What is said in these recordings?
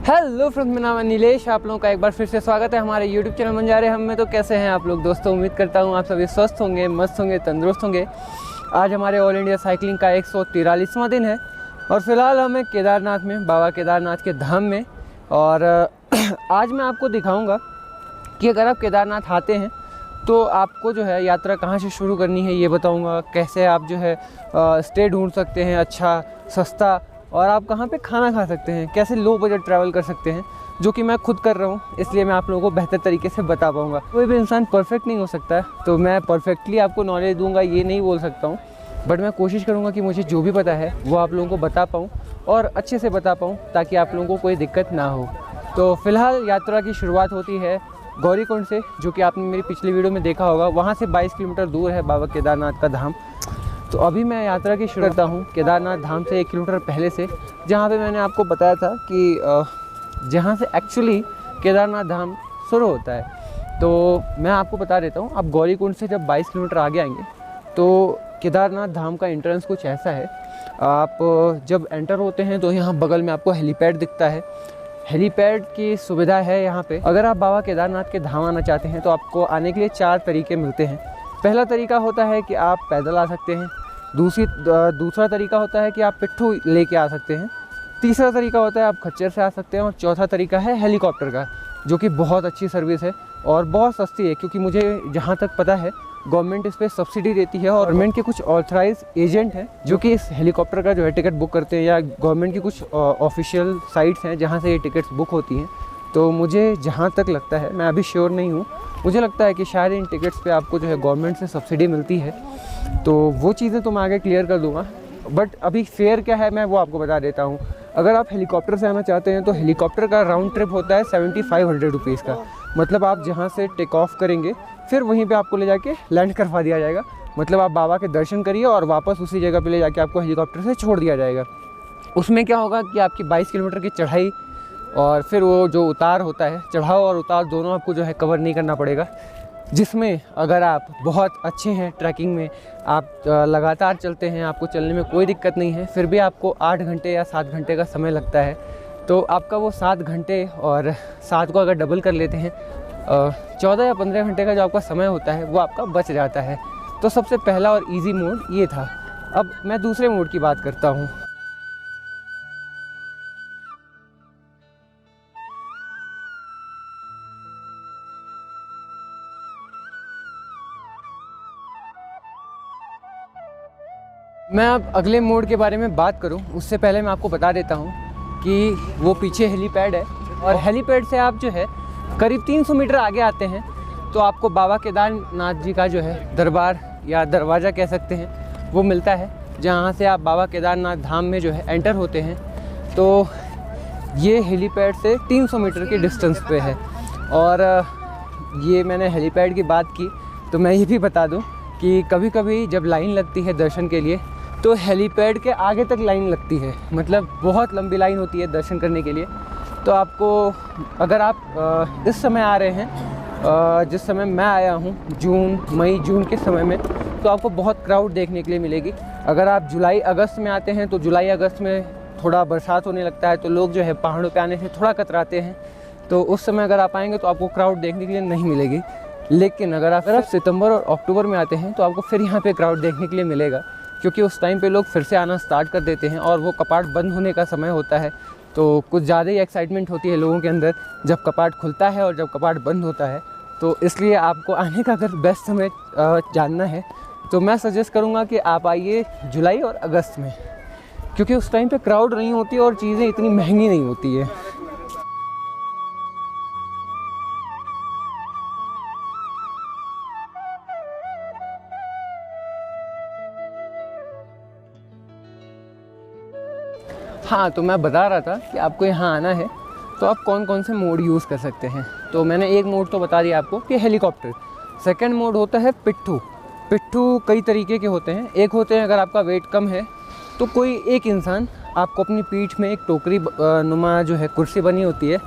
Hello friends, मेरा नाम है नीलेश। आप लोगों का एक बार फिर से स्वागत है हमारे यूट्यूब चैनल बंजारे हम में। तो कैसे हैं आप लोग दोस्तों? उम्मीद करता हूं आप सभी स्वस्थ होंगे, मस्त होंगे, तंदुरुस्त होंगे। आज हमारे ऑल इंडिया साइकिलिंग का 143वां दिन है और फिलहाल हम हैं केदारनाथ में, बाबा केदारनाथ के धाम में। और आज मैं आपको दिखाऊँगा कि अगर आप केदारनाथ आते हैं तो आपको जो है यात्रा कहाँ से शुरू करनी है, ये बताऊँगा। कैसे आप जो है स्टे ढूँढ सकते हैं अच्छा सस्ता, और आप कहाँ पे खाना खा सकते हैं, कैसे लो बजट ट्रैवल कर सकते हैं, जो कि मैं खुद कर रहा हूँ, इसलिए मैं आप लोगों को बेहतर तरीके से बता पाऊँगा। कोई भी इंसान परफेक्ट नहीं हो सकता है, तो मैं परफेक्टली आपको नॉलेज दूंगा ये नहीं बोल सकता हूँ, बट मैं कोशिश करूँगा कि मुझे जो भी पता है वो आप लोगों को बता पाऊँ और अच्छे से बता पाऊँ, ताकि आप लोगों को कोई दिक्कत ना हो। तो फिलहाल यात्रा की शुरुआत होती है गौरीकुंड से, जो कि आपने मेरी पिछली वीडियो में देखा होगा। वहाँ से 22 किलोमीटर दूर है बाबा केदारनाथ का धाम। तो अभी मैं यात्रा की शुरू करता हूँ केदारनाथ धाम से 1 किलोमीटर पहले से, जहाँ पे मैंने आपको बताया था कि जहाँ से एक्चुअली केदारनाथ धाम शुरू होता है। तो मैं आपको बता देता हूँ, आप गौरीकुंड से जब 22 किलोमीटर आगे आएंगे तो केदारनाथ धाम का एंट्रेंस कुछ ऐसा है। आप जब एंटर होते हैं तो यहाँ बगल में आपको हेलीपैड दिखता है। हेलीपैड की सुविधा है यहाँ पे। अगर आप बाबा केदारनाथ के धाम आना चाहते हैं तो आपको आने के लिए 4 तरीके मिलते हैं। पहला तरीका होता है कि आप पैदल आ सकते हैं। दूसरा तरीका होता है कि आप पिट्ठू लेके आ सकते हैं। तीसरा तरीका होता है आप खच्चर से आ सकते हैं। और चौथा तरीका है हेलीकॉप्टर का, जो कि बहुत अच्छी सर्विस है और बहुत सस्ती है, क्योंकि मुझे जहाँ तक पता है गवर्नमेंट इस पर सब्सिडी देती है। और गवर्नमेंट के कुछ ऑथराइज एजेंट हैं जो कि इस हेलीकॉप्टर का जो है टिकट बुक करते हैं, या गवर्नमेंट की कुछ ऑफिशियल साइट्स हैं जहाँ से ये टिकट्स बुक होती हैं। तो मुझे जहाँ तक लगता है, मैं अभी श्योर नहीं हूँ, मुझे लगता है कि शायद इन टिकट्स पे आपको जो है गवर्नमेंट से सब्सिडी मिलती है। तो वो चीज़ें तो मैं आगे क्लियर कर दूँगा, बट अभी फेयर क्या है मैं वो आपको बता देता हूँ। अगर आप हेलीकॉप्टर से आना चाहते हैं तो हेलीकॉप्टर का राउंड ट्रिप होता है 7500 रुपीज़ का। मतलब आप जहाँ से टेक ऑफ करेंगे फिर वहीं पे आपको ले जाके लैंड करवा दिया जाएगा। मतलब आप बाबा के दर्शन करिए और वापस उसी जगह पे ले जाके आपको हेलीकॉप्टर से छोड़ दिया जाएगा। उसमें क्या होगा कि आपकी 22 किलोमीटर की चढ़ाई और फिर वो जो उतार होता है, चढ़ाव और उतार दोनों आपको जो है कवर नहीं करना पड़ेगा। जिसमें अगर आप बहुत अच्छे हैं ट्रैकिंग में, आप लगातार चलते हैं, आपको चलने में कोई दिक्कत नहीं है, फिर भी आपको 8 घंटे या 7 घंटे का समय लगता है, तो आपका वो 7 घंटे और 7 को अगर डबल कर लेते हैं 14 या 15 घंटे का जो आपका समय होता है वो आपका बच जाता है। तो सबसे पहला और ईजी मोड ये था। अब मैं दूसरे मोड की बात करता हूँ। मैं अब अगले मोड के बारे में बात करूं, उससे पहले मैं आपको बता देता हूं कि वो पीछे हेलीपैड है, और हेलीपैड से आप जो है करीब 300 मीटर आगे आते हैं तो आपको बाबा केदारनाथ जी का जो है दरबार या दरवाज़ा कह सकते हैं वो मिलता है, जहां से आप बाबा केदारनाथ धाम में जो है एंटर होते हैं। तो ये हेलीपैड से 300 मीटर के डिस्टेंस पे है। और ये मैंने हेलीपैड की बात की तो मैं ये भी बता दूँ कि कभी कभी जब लाइन लगती है दर्शन के लिए तो हेलीपैड के आगे तक लाइन लगती है। मतलब बहुत लंबी लाइन होती है दर्शन करने के लिए। तो आपको अगर आप इस समय आ रहे हैं, जिस समय मैं आया हूँ मई जून के समय में, तो आपको बहुत क्राउड देखने के लिए मिलेगी। अगर आप जुलाई अगस्त में आते हैं तो जुलाई अगस्त में थोड़ा बरसात होने लगता है, तो लोग जो है पहाड़ों पर आने से थोड़ा कतराते हैं। तो उस समय अगर आप आएँगे तो आपको क्राउड देखने के लिए नहीं मिलेगी। लेकिन अगर आप सितंबर और अक्टूबर में आते हैं तो आपको फिर यहाँ पे क्राउड देखने के लिए मिलेगा, क्योंकि उस टाइम पे लोग फिर से आना स्टार्ट कर देते हैं और वो कपाट बंद होने का समय होता है। तो कुछ ज़्यादा ही एक्साइटमेंट होती है लोगों के अंदर जब कपाट खुलता है और जब कपाट बंद होता है। तो इसलिए आपको आने का अगर बेस्ट समय जानना है तो मैं सजेस्ट करूँगा कि आप आइए जुलाई और अगस्त में, क्योंकि उस टाइम पर क्राउड नहीं होती और चीज़ें इतनी महंगी नहीं होती है। हाँ, तो मैं बता रहा था कि आपको यहाँ आना है तो आप कौन कौन से मोड यूज़ कर सकते हैं। तो मैंने एक मोड तो बता दिया आपको कि हेलीकॉप्टर। सेकंड मोड होता है पिट्ठू। पिट्ठू कई तरीके के होते हैं। एक होते हैं अगर आपका वेट कम है तो कोई एक इंसान आपको अपनी पीठ में एक टोकरी नुमा जो है कुर्सी बनी होती है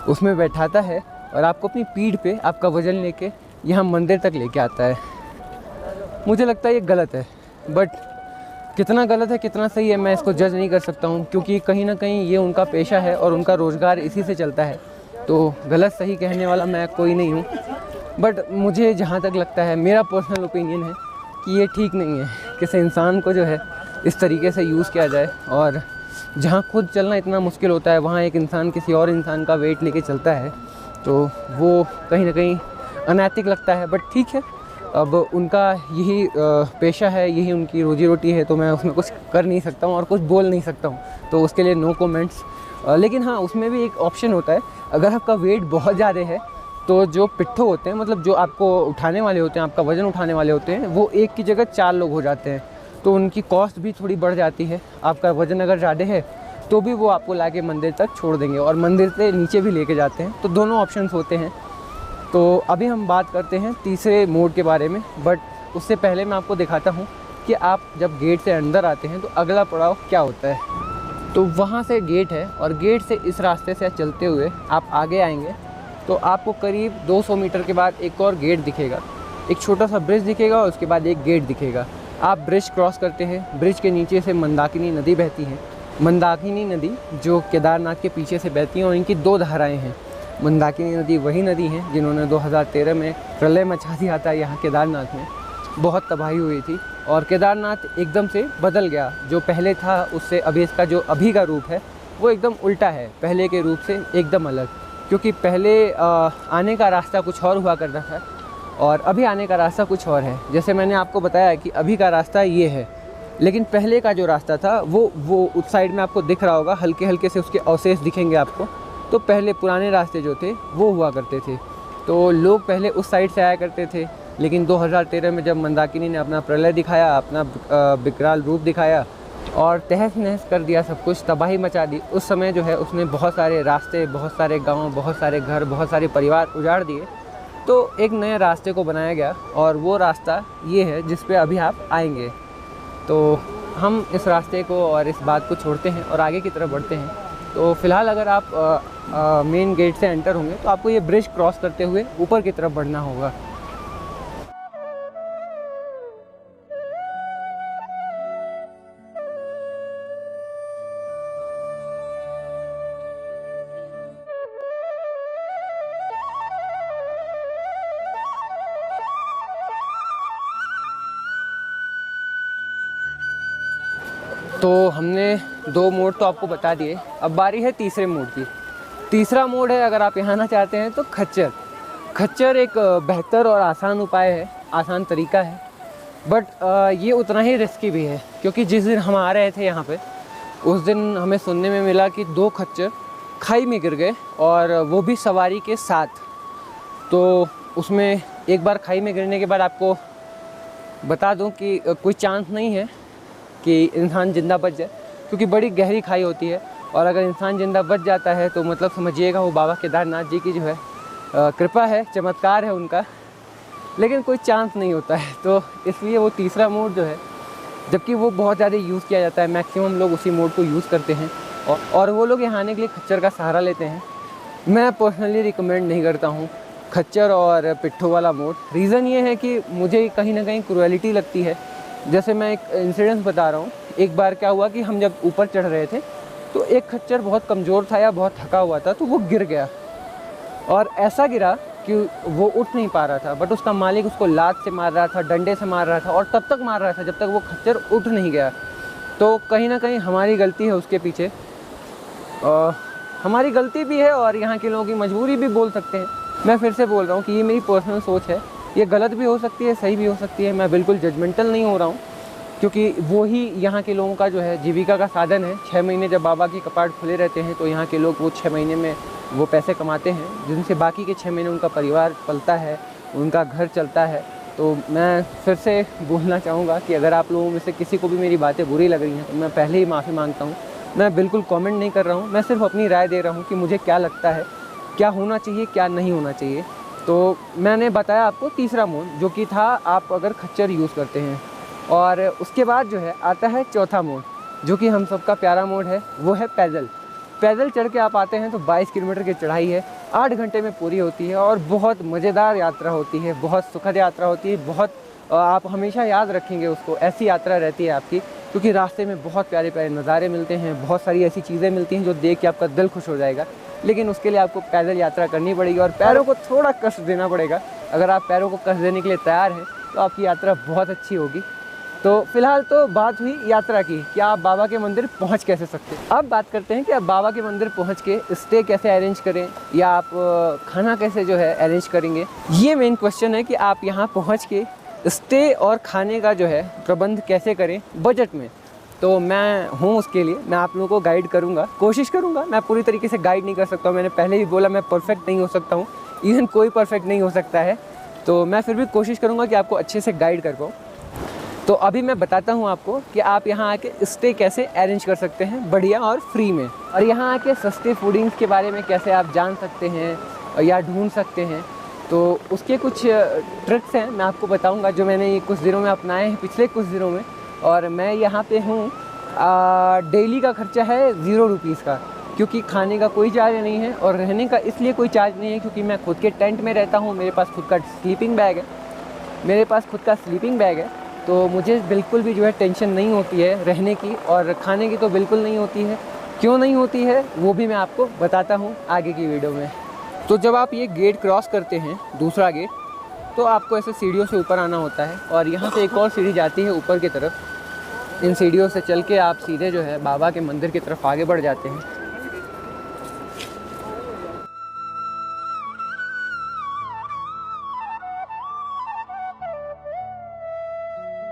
उसमें बैठाता है और आपको अपनी पीठ पे आपका वज़न लेके यहाँ मंदिर तक लेके आता है। मुझे लगता है ये गलत है, बट कितना गलत है कितना सही है मैं इसको जज नहीं कर सकता हूँ, क्योंकि कहीं ना कहीं ये उनका पेशा है और उनका रोज़गार इसी से चलता है। तो गलत सही कहने वाला मैं कोई नहीं हूँ, बट मुझे जहाँ तक लगता है, मेरा पर्सनल ओपिनियन है कि ये ठीक नहीं है किसी इंसान को जो है इस तरीके से यूज़ किया जाए। और जहाँ खुद चलना इतना मुश्किल होता है वहाँ एक इंसान किसी और इंसान का वेट लेके चलता है, तो वो कहीं ना कहीं अनैतिक लगता है। बट ठीक है, अब उनका यही पेशा है, यही उनकी रोजी रोटी है, तो मैं उसमें कुछ कर नहीं सकता हूँ और कुछ बोल नहीं सकता हूँ, तो उसके लिए नो कमेंट्स। लेकिन हाँ, उसमें भी एक ऑप्शन होता है, अगर आपका वेट बहुत ज़्यादा है तो जो पिट्ठू होते हैं, मतलब जो आपको उठाने वाले होते हैं, आपका वज़न उठाने वाले होते हैं, वो एक की जगह 4 लोग हो जाते हैं, तो उनकी कॉस्ट भी थोड़ी बढ़ जाती है। आपका वज़न अगर ज़्यादा है तो भी वो आपको लाके मंदिर तक छोड़ देंगे और मंदिर से नीचे भी लेके जाते हैं, तो दोनों ऑप्शंस होते हैं। तो अभी हम बात करते हैं तीसरे मोड के बारे में, बट उससे पहले मैं आपको दिखाता हूँ कि आप जब गेट से अंदर आते हैं तो अगला पड़ाव क्या होता है। तो वहाँ से गेट है और गेट से इस रास्ते से चलते हुए आप आगे आएंगे तो आपको करीब 200 मीटर के बाद एक और गेट दिखेगा, एक छोटा सा ब्रिज दिखेगा और उसके बाद एक गेट दिखेगा। आप ब्रिज क्रॉस करते हैं, ब्रिज के नीचे से मंदाकिनी नदी बहती है। मंदाकिनी नदी जो केदारनाथ के पीछे से बहती है और इनकी 2 धाराएँ हैं। मंदाकिनी नदी वही नदी है जिन्होंने 2013 में प्रलय मचा दिया था यहाँ केदारनाथ में, बहुत तबाही हुई थी और केदारनाथ एकदम से बदल गया। जो पहले था उससे अभी इसका जो अभी का रूप है वो एकदम उल्टा है, पहले के रूप से एकदम अलग। क्योंकि पहले आने का रास्ता कुछ और हुआ करता था और अभी आने का रास्ता कुछ और है। जैसे मैंने आपको बताया कि अभी का रास्ता ये है, लेकिन पहले का जो रास्ता था वो उस साइड में आपको दिख रहा होगा, हल्के हल्के से उसके अवशेष दिखेंगे आपको। तो पहले पुराने रास्ते जो थे वो हुआ करते थे, तो लोग पहले उस साइड से आया करते थे। लेकिन 2013 में जब मंदाकिनी ने अपना प्रलय दिखाया, अपना विकराल रूप दिखाया और तहस नहस कर दिया, सब कुछ तबाही मचा दी, उस समय जो है उसने बहुत सारे रास्ते, बहुत सारे गांव, बहुत सारे घर, बहुत सारे परिवार उजाड़ दिए। तो एक नए रास्ते को बनाया गया और वो रास्ता ये है जिस पे अभी आप आएंगे। तो हम इस रास्ते को और इस बात को छोड़ते हैं और आगे की तरफ बढ़ते हैं। तो फ़िलहाल अगर आप मेन गेट से एंटर होंगे तो आपको ये ब्रिज क्रॉस करते हुए ऊपर की तरफ बढ़ना होगा। तो हमने 2 मोड तो आपको बता दिए, अब बारी है तीसरे मोड की। तीसरा मोड है, अगर आप यहाँ आना चाहते हैं तो खच्चर। खच्चर एक बेहतर और आसान उपाय है, आसान तरीका है, बट ये उतना ही रिस्की भी है। क्योंकि जिस दिन हम आ रहे थे यहाँ पे, उस दिन हमें सुनने में मिला कि 2 खच्चर खाई में गिर गए और वो भी सवारी के साथ। तो उसमें एक बार खाई में गिरने के बाद आपको बता दूं कि कोई चांस नहीं है कि इंसान ज़िंदा बच जाए, क्योंकि बड़ी गहरी खाई होती है और अगर इंसान ज़िंदा बच जाता है तो मतलब समझिएगा वो बाबा केदारनाथ जी की जो है कृपा है, चमत्कार है उनका, लेकिन कोई चांस नहीं होता है। तो इसलिए वो तीसरा मोड जो है, जबकि वो बहुत ज़्यादा यूज़ किया जाता है, मैक्सिमम लोग उसी मोड को यूज़ करते हैं और वो लोग यहाँ आने के लिए खच्चर का सहारा लेते हैं। मैं पर्सनली रिकमेंड नहीं करता हूँ खच्चर और पिट्ठू वाला मोड। रीज़न ये है कि मुझे कहीं ना कहीं क्रूएलिटी लगती है। जैसे मैं एक इंसिडेंस बता रहा हूँ, एक बार क्या हुआ कि हम जब ऊपर चढ़ रहे थे तो एक खच्चर बहुत कमज़ोर था या बहुत थका हुआ था, तो वो गिर गया और ऐसा गिरा कि वो उठ नहीं पा रहा था। बट उसका मालिक उसको लात से मार रहा था, डंडे से मार रहा था और तब तक मार रहा था जब तक वो खच्चर उठ नहीं गया। तो कहीं ना कहीं हमारी गलती है उसके पीछे, हमारी गलती भी है और यहाँ के लोगों की मजबूरी भी बोल सकते हैं। मैं फिर से बोल रहा हूँ कि ये मेरी पर्सनल सोच है, ये गलत भी हो सकती है, सही भी हो सकती है। मैं बिल्कुल जजमेंटल नहीं हो रहा हूँ, क्योंकि वो ही यहाँ के लोगों का जो है जीविका का साधन है। 6 महीने जब बाबा की कपाट खुले रहते हैं तो यहाँ के लोग वो 6 महीने में वो पैसे कमाते हैं, जिनसे बाकी के 6 महीने उनका परिवार पलता है, उनका घर चलता है। तो मैं फिर से बोलना चाहूँगा कि अगर आप लोगों में से किसी को भी मेरी बातें बुरी लग रही हैं तो मैं पहले ही माफ़ी मांगता हूँ। मैं बिल्कुल कमेंट नहीं कर रहा हूँ, मैं सिर्फ अपनी राय दे रहा हूँ कि मुझे क्या लगता है, क्या होना चाहिए, क्या नहीं होना चाहिए। तो मैंने बताया आपको तीसरा मोड, जो कि था आप अगर खच्चर यूज़ करते हैं। और उसके बाद जो है आता है चौथा मोड, जो कि हम सबका प्यारा मोड है, वो है पैदल। पैदल चढ़ के आप आते हैं तो 22 किलोमीटर की चढ़ाई है, 8 घंटे में पूरी होती है और बहुत मज़ेदार यात्रा होती है, बहुत सुखद यात्रा होती है। बहुत आप हमेशा याद रखेंगे उसको, ऐसी यात्रा रहती है आपकी क्योंकि रास्ते में बहुत प्यारे प्यारे नज़ारे मिलते हैं, बहुत सारी ऐसी चीज़ें मिलती हैं जो देख के आपका दिल खुश हो जाएगा। लेकिन उसके लिए आपको पैदल यात्रा करनी पड़ेगी और पैरों को थोड़ा कष्ट देना पड़ेगा। अगर आप पैरों को कष्ट देने के लिए तैयार हैं तो आपकी यात्रा बहुत अच्छी होगी। तो फिलहाल तो बात हुई यात्रा की कि आप बाबा के मंदिर पहुंच कैसे सकते हैं। अब बात करते हैं कि आप बाबा के मंदिर पहुंच के स्टे कैसे अरेंज करें या आप खाना कैसे जो है अरेंज करेंगे। ये मेन क्वेश्चन है कि आप यहाँ पहुंच के स्टे और खाने का जो है प्रबंध कैसे करें बजट में। तो मैं हूँ उसके लिए, मैं आप लोगों को गाइड करूँगा, कोशिश करूँगा। मैं पूरी तरीके से गाइड नहीं कर सकता हूँ, मैंने पहले भी बोला मैं परफेक्ट नहीं हो सकता हूँ, इवन कोई परफेक्ट नहीं हो सकता है। तो मैं फिर भी कोशिश करूँगा कि आपको अच्छे से गाइड कर पाऊँ। तो अभी मैं बताता हूँ आपको कि आप यहाँ आके स्टे कैसे अरेंज कर सकते हैं बढ़िया और फ्री में, और यहाँ आके सस्ते फूडिंग्स के बारे में कैसे आप जान सकते हैं या ढूंढ सकते हैं। तो उसके कुछ ट्रिक्स हैं मैं आपको बताऊँगा जो मैंने ये कुछ दिनों में अपनाए हैं, पिछले कुछ दिनों में। और मैं यहाँ पे हूँ, डेली का खर्चा है 0 रुपीज़ का, क्योंकि खाने का कोई चार्ज नहीं है और रहने का इसलिए कोई चार्ज नहीं है क्योंकि मैं खुद के टेंट में रहता हूँ। मेरे पास खुद का स्लीपिंग बैग है, तो मुझे बिल्कुल भी जो है टेंशन नहीं होती है रहने की, और खाने की तो बिल्कुल नहीं होती है। क्यों नहीं होती है वो भी मैं आपको बताता हूँ आगे की वीडियो में। तो जब आप ये गेट क्रॉस करते हैं, दूसरा गेट, तो आपको ऐसे सीढ़ियों से ऊपर आना होता है और यहाँ से एक और सीढ़ी जाती है ऊपर की तरफ। इन सीढ़ियों से चल के आप सीधे जो है बाबा के मंदिर की तरफ आगे बढ़ जाते हैं।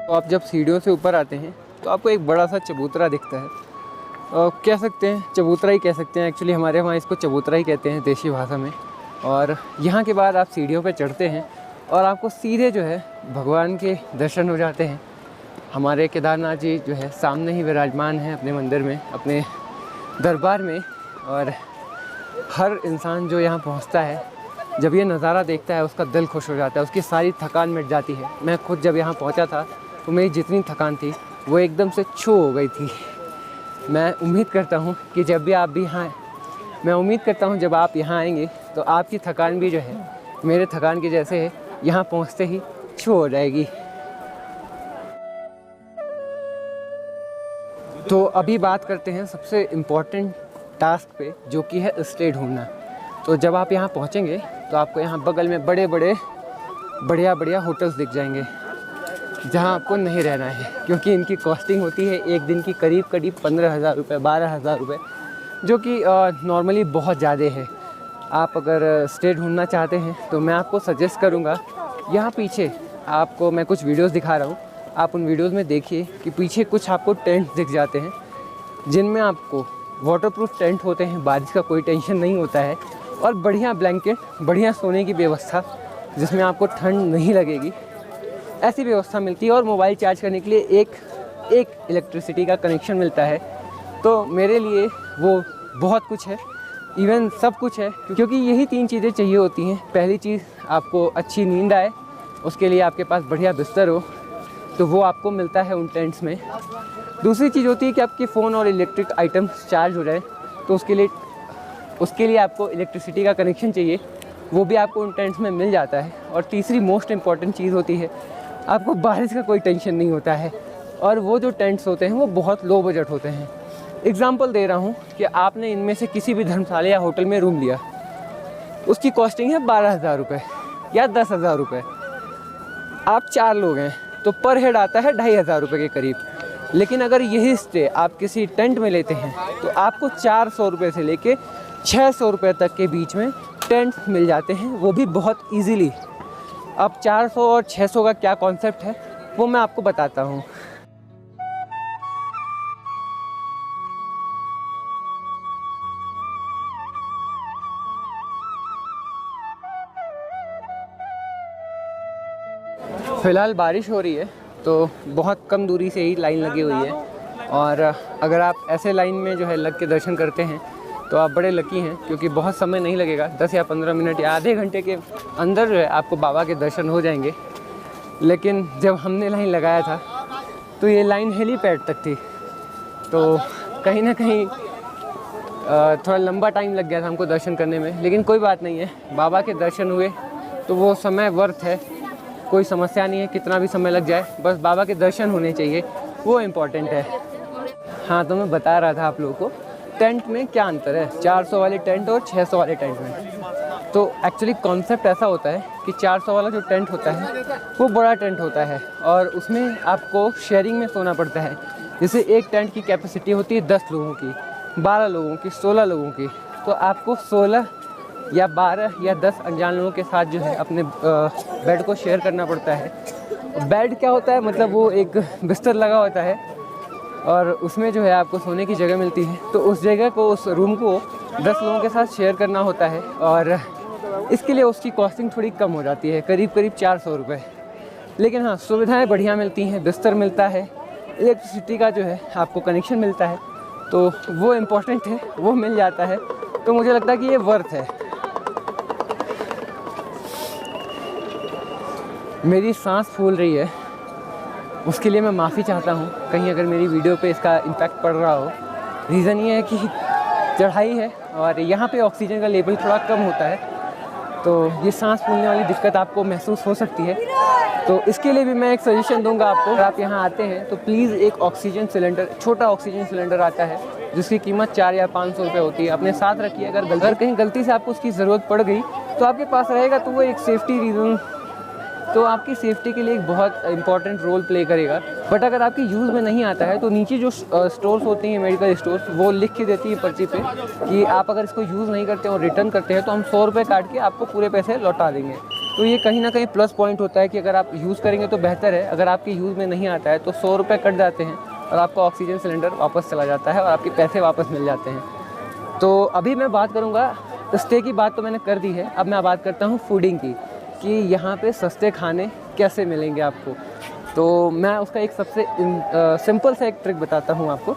तो आप जब सीढ़ियों से ऊपर आते हैं तो आपको एक बड़ा सा चबूतरा दिखता है, और कह सकते हैं चबूतरा ही कह सकते हैं, एक्चुअली हमारे वहाँ इसको चबूतरा ही कहते हैं देसी भाषा में। और यहाँ के बाद आप सीढ़ियों पे चढ़ते हैं और आपको सीधे जो है भगवान के दर्शन हो जाते हैं। हमारे केदारनाथ जी जो है सामने ही विराजमान हैं अपने मंदिर में, अपने दरबार में। और हर इंसान जो यहाँ पहुँचता है, जब ये नज़ारा देखता है उसका दिल खुश हो जाता है, उसकी सारी थकान मिट जाती है। मैं खुद जब यहाँ पहुँचा था तो मेरी जितनी थकान थी वो एकदम से छू हो गई थी। मैं उम्मीद करता हूँ कि जब भी आप भी जब आप यहाँ आएंगे तो आपकी थकान भी जो है मेरे थकान के जैसे है, यहाँ पहुँचते ही छू हो जाएगी। तो अभी बात करते हैं सबसे इम्पोर्टेंट टास्क पे, जो कि है स्टे ढूंढना। तो जब आप यहाँ पहुँचेंगे तो आपको यहाँ बगल में बढ़िया होटल्स दिख जाएंगे जहाँ आपको नहीं रहना है, क्योंकि इनकी कॉस्टिंग होती है एक दिन की करीब 15,000 रुपये, 12,000 रुपये, जो कि नॉर्मली बहुत ज़्यादा है। आप अगर स्टे ढूंढना चाहते हैं तो मैं आपको सजेस्ट करूँगा, यहाँ पीछे आपको मैं कुछ वीडियोस दिखा रहा हूँ, आप उन वीडियोस में देखिए कि पीछे कुछ आपको टेंट दिख जाते हैं जिनमें आपको वाटरप्रूफ टेंट होते हैं, बारिश का कोई टेंशन नहीं होता है, और बढ़िया ब्लैंकेट, बढ़िया सोने की व्यवस्था जिसमें आपको ठंड नहीं लगेगी, ऐसी व्यवस्था मिलती है। और मोबाइल चार्ज करने के लिए एक इलेक्ट्रिसिटी का कनेक्शन मिलता है। तो मेरे लिए वो बहुत कुछ है, इवन सब कुछ है, क्योंकि यही 3 चीज़ें चाहिए होती हैं। पहली चीज़, आपको अच्छी नींद आए, उसके लिए आपके पास बढ़िया बिस्तर हो, तो वो आपको मिलता है उन टेंट्स में। दूसरी चीज़ होती है कि आपके फ़ोन और इलेक्ट्रिक आइटम्स चार्ज हो जाए, तो उसके लिए आपको इलेक्ट्रिसिटी का कनेक्शन चाहिए, वो भी आपको उन टेंट्स में मिल जाता है। और तीसरी मोस्ट इम्पॉर्टेंट चीज़ होती है, आपको बारिश का कोई टेंशन नहीं होता है, और वो जो टेंट्स होते हैं वो बहुत लो बजट होते हैं। एग्जाम्पल दे रहा हूँ कि आपने इनमें से किसी भी धर्मशाला या होटल में रूम लिया, उसकी कॉस्टिंग है 12,000 रुपये या 10,000 रुपये। आप 4 लोग हैं तो पर हेड आता है 2,500 रुपये के करीब। लेकिन अगर यही स्टे आप किसी टेंट में लेते हैं तो आपको 400 रुपये से लेके 600 रुपये तक के बीच में टेंट मिल जाते हैं, वो भी बहुत ईजीली। अब 400 और 600 का क्या कॉन्सेप्ट है वो मैं आपको बताता हूँ। फ़िलहाल बारिश हो रही है तो बहुत कम दूरी से ही लाइन लगी हुई है, और अगर आप ऐसे लाइन में जो है लग के दर्शन करते हैं तो आप बड़े लकी हैं, क्योंकि बहुत समय नहीं लगेगा, 10 या 15 मिनट या आधे घंटे के अंदर जो है आपको बाबा के दर्शन हो जाएंगे। लेकिन जब हमने लाइन लगाया था तो ये लाइन हेलीपैड तक थी, तो कहीं ना कहीं थोड़ा लंबा टाइम लग गया था हमको दर्शन करने में। लेकिन कोई बात नहीं है, बाबा के दर्शन हुए तो वो समय वर्थ है, कोई समस्या नहीं है, कितना भी समय लग जाए, बस बाबा के दर्शन होने चाहिए। वो इम्पॉर्टेंट है। हाँ, तो मैं बता रहा था आप लोगों को टेंट में क्या अंतर है 400 वाले टेंट और 600 वाले टेंट में। तो एक्चुअली कॉन्सेप्ट ऐसा होता है कि 400 वाला जो टेंट होता है वो बड़ा टेंट होता है और उसमें आपको शेयरिंग में सोना पड़ता है। जैसे एक टेंट की कैपेसिटी होती है 10 लोगों की, 12 लोगों की, 16 लोगों की, तो आपको 16 या 12 या 10 अनजान लोगों के साथ जो है अपने बेड को शेयर करना पड़ता है। बेड क्या होता है, मतलब वो एक बिस्तर लगा होता है और उसमें जो है आपको सोने की जगह मिलती है। तो उस जगह को, उस रूम को 10 लोगों के साथ शेयर करना होता है और इसके लिए उसकी कॉस्टिंग थोड़ी कम हो जाती है, करीब 400 रुपये। लेकिन हाँ, सुविधाएं बढ़िया मिलती हैं, बिस्तर मिलता है, इलेक्ट्रिसिटी का जो है आपको कनेक्शन मिलता है, तो वो इम्पोर्टेंट है, वो मिल जाता है। तो मुझे लगता है कि ये वर्थ है। मेरी सांस फूल रही है, उसके लिए मैं माफ़ी चाहता हूँ कहीं अगर मेरी वीडियो पे इसका इम्पैक्ट पड़ रहा हो। रीज़न ये है कि चढ़ाई है और यहाँ पे ऑक्सीजन का लेवल थोड़ा कम होता है, तो ये सांस फूलने वाली दिक्कत आपको महसूस हो सकती है। तो इसके लिए भी मैं एक सजेशन दूंगा आपको, अगर आप यहाँ आते हैं तो प्लीज़ एक ऑक्सीजन सिलेंडर, छोटा ऑक्सीजन सिलेंडर आता है जिसकी कीमत 400 या 500 रुपये होती है, अपने साथ रखिए। अगर कहीं गलती से आपको उसकी ज़रूरत पड़ गई तो आपके पास रहेगा, तो वो एक सेफ्टी रीज़न, तो आपकी सेफ्टी के लिए एक बहुत इंपॉर्टेंट रोल प्ले करेगा। बट अगर आपकी यूज़ में नहीं आता है तो नीचे जो स्टोर्स होती हैं, मेडिकल स्टोर्स, वो लिख के देती है पर्ची पे कि आप अगर इसको यूज़ नहीं करते और रिटर्न करते हैं तो हम 100 रुपये काट के आपको पूरे पैसे लौटा देंगे। तो ये कहीं ना कहीं प्लस पॉइंट होता है कि अगर आप यूज़ करेंगे तो बेहतर है, अगर आपके यूज़ में नहीं आता है तो 100 रुपये कट जाते हैं और आपका ऑक्सीजन सिलेंडर वापस चला जाता है और आपके पैसे वापस मिल जाते हैं। तो अभी मैं बात करूँगा, स्टे की बात तो मैंने कर दी है, अब मैं बात करता हूँ फूडिंग की, कि यहाँ पे सस्ते खाने कैसे मिलेंगे आपको। तो मैं उसका एक सबसे सिंपल सा एक ट्रिक बताता हूँ आपको।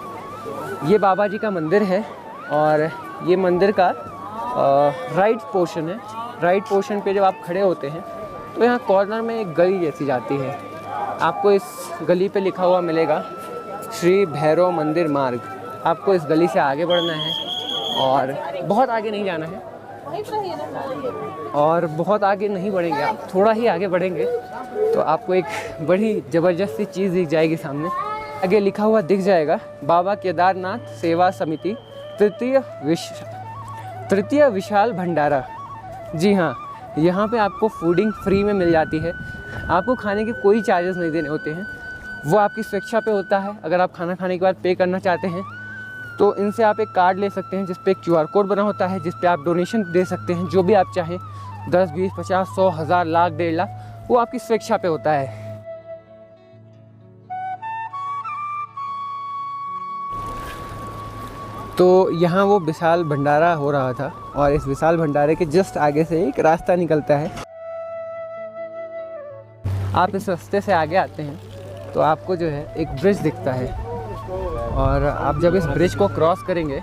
ये बाबा जी का मंदिर है और ये मंदिर का राइट पोर्शन है। राइट पोर्शन पे जब आप खड़े होते हैं तो यहाँ कॉर्नर में एक गली जैसी जाती है, आपको इस गली पे लिखा हुआ मिलेगा श्री भैरव मंदिर मार्ग। आपको इस गली से आगे बढ़ना है और बहुत आगे नहीं जाना है, और बहुत आगे नहीं बढ़ेंगे आप, थोड़ा ही आगे बढ़ेंगे तो आपको एक बड़ी ज़बरदस्त सी चीज़ दिख जाएगी सामने। आगे लिखा हुआ दिख जाएगा बाबा केदारनाथ सेवा समिति तृतीय विशाल भंडारा। जी हाँ, यहाँ पे आपको फूडिंग फ्री में मिल जाती है, आपको खाने के कोई चार्जेस नहीं देने होते हैं, वो आपकी स्वेच्छा पे होता है। अगर आप खाना खाने के बाद पे करना चाहते हैं तो इनसे आप एक कार्ड ले सकते हैं जिस पे एक QR कोड बना होता है, जिस पे आप डोनेशन दे सकते हैं, जो भी आप चाहें, 10, 20, 50, 100, 1000, लाख, 1.5 लाख, वो आपकी स्वेच्छा पे होता है। तो यहाँ वो विशाल भंडारा हो रहा था और इस विशाल भंडारे के जस्ट आगे से एक रास्ता निकलता है। आप इस रास्ते से आगे आते हैं तो आपको जो है एक ब्रिज दिखता है और आप जब इस ब्रिज को क्रॉस करेंगे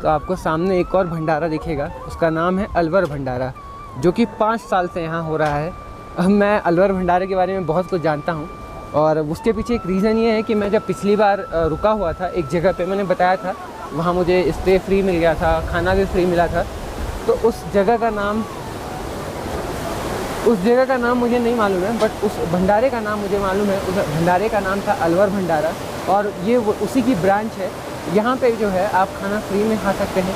तो आपको सामने एक और भंडारा दिखेगा, उसका नाम है अलवर भंडारा, जो कि 5 साल से यहाँ हो रहा है। अब मैं अलवर भंडारे के बारे में बहुत कुछ जानता हूँ और उसके पीछे एक रीज़न ये है कि मैं जब पिछली बार रुका हुआ था एक जगह पे, मैंने बताया था, वहाँ मुझे स्टे फ्री मिल गया था, खाना भी फ्री मिला था। तो उस जगह का नाम मुझे नहीं मालूम है, बट उस भंडारे का नाम मुझे मालूम है। उस भंडारे का नाम था अलवर भंडारा और ये उसी की ब्रांच है। यहाँ पे जो है आप खाना फ्री में खा सकते हैं।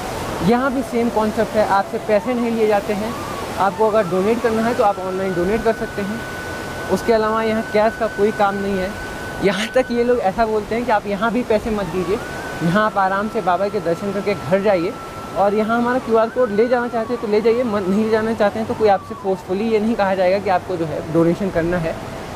यहाँ भी सेम कॉन्सेप्ट है, आपसे पैसे नहीं लिए जाते हैं। आपको अगर डोनेट करना है तो आप ऑनलाइन डोनेट कर सकते हैं। उसके अलावा यहाँ कैश का कोई काम नहीं है। यहाँ तक ये लोग ऐसा बोलते हैं कि आप यहाँ भी पैसे मत दीजिए, यहाँ आप आराम से बाबा के दर्शन करके घर जाइए और यहाँ हमारा QR कोड ले जाना चाहते हैं तो ले जाइए, नहीं जाना चाहते हैं तो कोई आपसे फोर्सफुली ये नहीं कहा जाएगा कि आपको जो है डोनेशन करना है,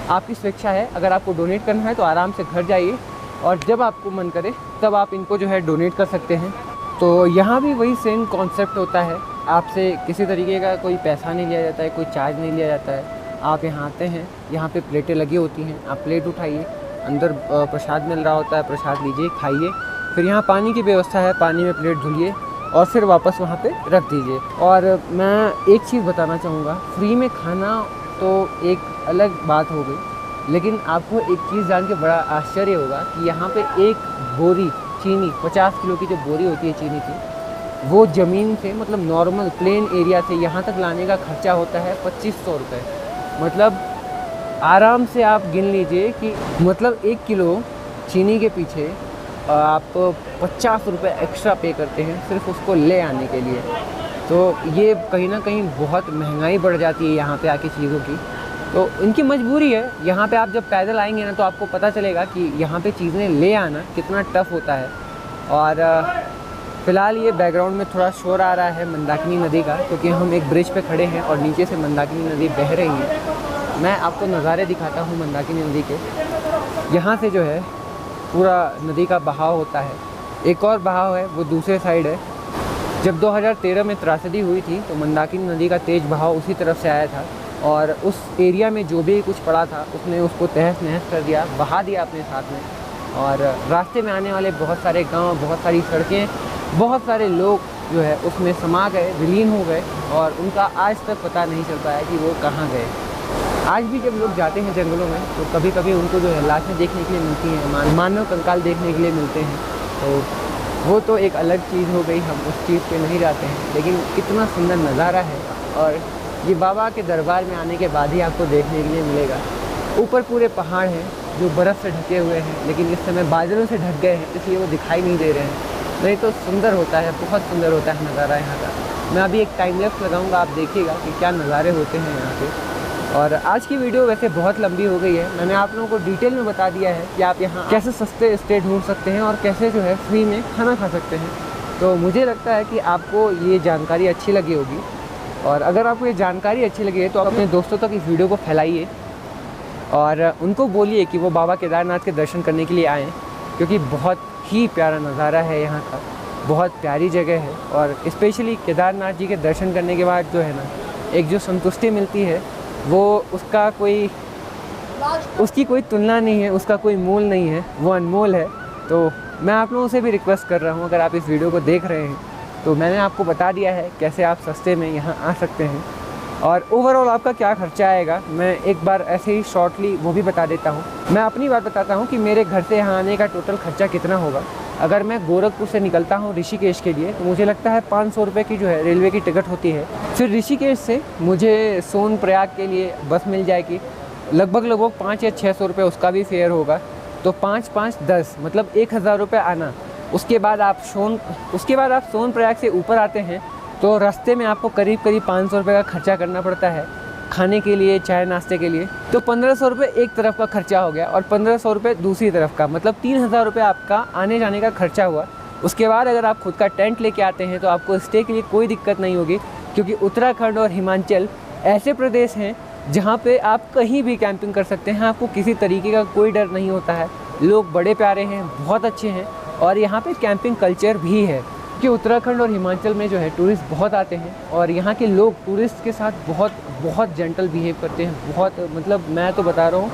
आपकी स्वेच्छा है। अगर आपको डोनेट करना है तो आराम से घर जाइए और जब आपको मन करे तब आप इनको जो है डोनेट कर सकते हैं। तो यहाँ भी वही सेम कॉन्सेप्ट होता है, आपसे किसी तरीके का कोई पैसा नहीं लिया जाता है, कोई चार्ज नहीं लिया जाता है। आप यहाँ आते हैं, यहाँ पे प्लेटें लगी होती हैं, आप प्लेट उठाइए, अंदर प्रसाद मिल रहा होता है, प्रसाद लीजिए, खाइए। फिर यहाँ पानी की व्यवस्था है, पानी में प्लेट धुलिए और फिर वापस वहाँ पे रख दीजिए। और मैं एक चीज़ बताना चाहूँगा, फ्री में खाना तो एक अलग बात हो गई, लेकिन आपको एक चीज़ जान के बड़ा आश्चर्य होगा कि यहाँ पे एक बोरी चीनी, 50 किलो की जो बोरी होती है चीनी की, वो ज़मीन से, मतलब नॉर्मल प्लेन एरिया से यहाँ तक लाने का खर्चा होता है 2500 रुपये। मतलब आराम से आप गिन लीजिए कि मतलब 1 किलो चीनी के पीछे आप 50 रुपये एक्स्ट्रा पे करते हैं सिर्फ उसको ले आने के लिए। तो ये कहीं ना कहीं बहुत महंगाई बढ़ जाती है यहाँ पे आके चीज़ों की, तो इनकी मजबूरी है। यहाँ पे आप जब पैदल आएंगे ना तो आपको पता चलेगा कि यहाँ पे चीज़ें ले आना कितना टफ़ होता है। और फ़िलहाल ये बैकग्राउंड में थोड़ा शोर आ रहा है मंदाकिनी नदी का, क्योंकि हम एक ब्रिज पे खड़े हैं और नीचे से मंदाकिनी नदी बह रही है। मैं आपको नज़ारे दिखाता हूँ मंदाकिनी नदी के। यहाँ से जो है पूरा नदी का बहाव होता है। एक और बहाव है वो दूसरे साइड है। जब 2013 में त्रासदी हुई थी तो मंदाकिनी नदी का तेज़ बहाव उसी तरफ से आया था और उस एरिया में जो भी कुछ पड़ा था उसने उसको तहस नहस कर दिया, बहा दिया अपने साथ में। और रास्ते में आने वाले बहुत सारे गांव, बहुत सारी सड़कें, बहुत सारे लोग जो है उसमें समा गए, विलीन हो गए और उनका आज तक पता नहीं चल पाया कि वो कहाँ गए। आज भी जब लोग जाते हैं जंगलों में तो कभी कभी उनको जो है लाशें देखने के लिए मिलती हैं, मानव कंकाल देखने के लिए मिलते हैं। तो वो तो एक अलग चीज़ हो गई, हम उस चीज़ पे नहीं जाते हैं। लेकिन कितना सुंदर नज़ारा है और ये बाबा के दरबार में आने के बाद ही आपको देखने के लिए मिलेगा। ऊपर पूरे पहाड़ हैं जो बर्फ़ से ढके हुए हैं, लेकिन इस समय बादलों से ढक गए हैं इसलिए वो दिखाई नहीं दे रहे हैं। नहीं तो सुंदर होता है, बहुत सुंदर होता है नज़ारा यहाँ का। मैं अभी एक टाइम लैप्स लगाऊंगा, आप देखिएगा कि क्या नज़ारे होते हैं यहाँ पे। और आज की वीडियो वैसे बहुत लंबी हो गई है। मैंने आप लोगों को डिटेल में बता दिया है कि आप यहाँ कैसे सस्ते स्टे ढूंढ सकते हैं और कैसे जो है फ्री में खाना खा सकते हैं। तो मुझे लगता है कि आपको ये जानकारी अच्छी लगी होगी और अगर आपको ये जानकारी अच्छी लगी है तो अपने दोस्तों तक इस वीडियो को फैलाइए और उनको बोलिए कि वो बाबा केदारनाथ के दर्शन करने के लिए आएँ, क्योंकि बहुत ही प्यारा नज़ारा है यहाँ का, बहुत प्यारी जगह है। और स्पेशली केदारनाथ जी के दर्शन करने के बाद जो है ना एक जो संतुष्टि मिलती है वो उसकी कोई तुलना नहीं है, उसका कोई मूल नहीं है, वो अनमोल है। तो मैं आप लोगों से भी रिक्वेस्ट कर रहा हूँ, अगर आप इस वीडियो को देख रहे हैं तो मैंने आपको बता दिया है कैसे आप सस्ते में यहाँ आ सकते हैं और ओवरऑल आपका क्या खर्चा आएगा मैं एक बार ऐसे ही शॉर्टली वो भी बता देता हूँ। मैं अपनी बात बताता हूँ कि मेरे घर से यहाँ आने का टोटल खर्चा कितना होगा। अगर मैं गोरखपुर से निकलता हूँ ऋषिकेश के लिए तो मुझे लगता है 500 रुपये की जो है रेलवे की टिकट होती है। फिर ऋषिकेश से मुझे सोनप्रयाग के लिए बस मिल जाएगी, लगभग 500 या 600 रुपये उसका भी फेयर होगा। तो 5 5 10 मतलब 1000 रुपये आना। उसके बाद आप सोनप्रयाग से ऊपर आते हैं तो रास्ते में आपको करीब 500 रुपये का खर्चा करना पड़ता है खाने के लिए, चाय नाश्ते के लिए। तो 1500 रुपये एक तरफ का खर्चा हो गया और 1500 रुपये दूसरी तरफ का, मतलब 3000 रुपये आपका आने जाने का खर्चा हुआ। उसके बाद अगर आप खुद का टेंट लेके आते हैं तो आपको स्टे के लिए कोई दिक्कत नहीं होगी, क्योंकि उत्तराखंड और हिमाचल ऐसे प्रदेश हैं जहाँ पे आप कहीं भी कैंपिंग कर सकते हैं, आपको किसी तरीके का कोई डर नहीं होता है। लोग बड़े प्यारे हैं, बहुत अच्छे हैं और यहाँ पे कैंपिंग कल्चर भी है कि उत्तराखंड और हिमाचल में जो है टूरिस्ट बहुत आते हैं और यहाँ के लोग टूरिस्ट के साथ बहुत जेंटल बिहेव करते हैं। बहुत मतलब मैं तो बता रहा हूँ,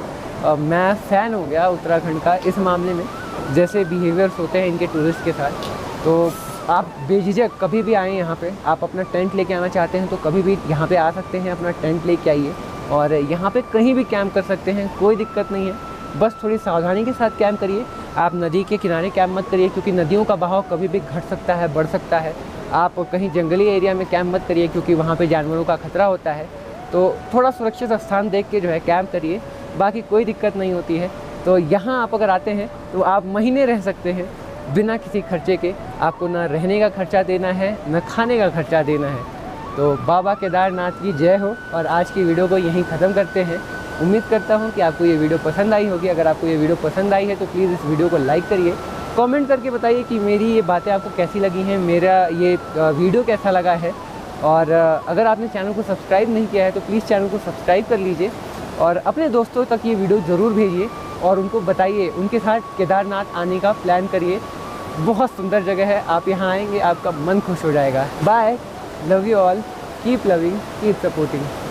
मैं फ़ैन हो गया उत्तराखंड का इस मामले में, जैसे बिहेवियर्स होते हैं इनके टूरिस्ट के साथ। तो आप बेझिझक कभी भी आएँ यहाँ पे। आप अपना टेंट लेके आना चाहते हैं तो कभी भी यहाँ पे आ सकते हैं, अपना टेंट लेके आइए और यहाँ पे कहीं भी कैंप कर सकते हैं, कोई दिक्कत नहीं है। बस थोड़ी सावधानी के साथ कैंप करिए। आप नदी के किनारे कैंप मत करिए, क्योंकि नदियों का बहाव कभी भी घट सकता है, बढ़ सकता है। आप कहीं जंगली एरिया में कैंप मत करिए, क्योंकि वहाँ पे जानवरों का खतरा होता है। तो थोड़ा सुरक्षित स्थान देख के जो है कैंप करिए, बाकी कोई दिक्कत नहीं होती है। तो यहाँ आप अगर आते हैं तो आप महीने रह सकते हैं बिना किसी खर्चे के। आपको ना रहने का खर्चा देना है, ना खाने का खर्चा देना है। तो बाबा केदारनाथ की जय हो। और आज की वीडियो को यहीं ख़त्म करते हैं। उम्मीद करता हूँ कि आपको ये वीडियो पसंद आई होगी। अगर आपको ये वीडियो पसंद आई है तो प्लीज़ इस वीडियो को लाइक करिए, कमेंट करके बताइए कि मेरी ये बातें आपको कैसी लगी हैं, मेरा ये वीडियो कैसा लगा है। और अगर आपने चैनल को सब्सक्राइब नहीं किया है तो प्लीज़ चैनल को सब्सक्राइब कर लीजिए और अपने दोस्तों तक ये वीडियो ज़रूर भेजिए और उनको बताइए, उनके साथ केदारनाथ आने का प्लान करिए। बहुत सुंदर जगह है, आप यहाँ आएंगे आपका मन खुश हो जाएगा। Bye, love you all, keep loving, keep supporting.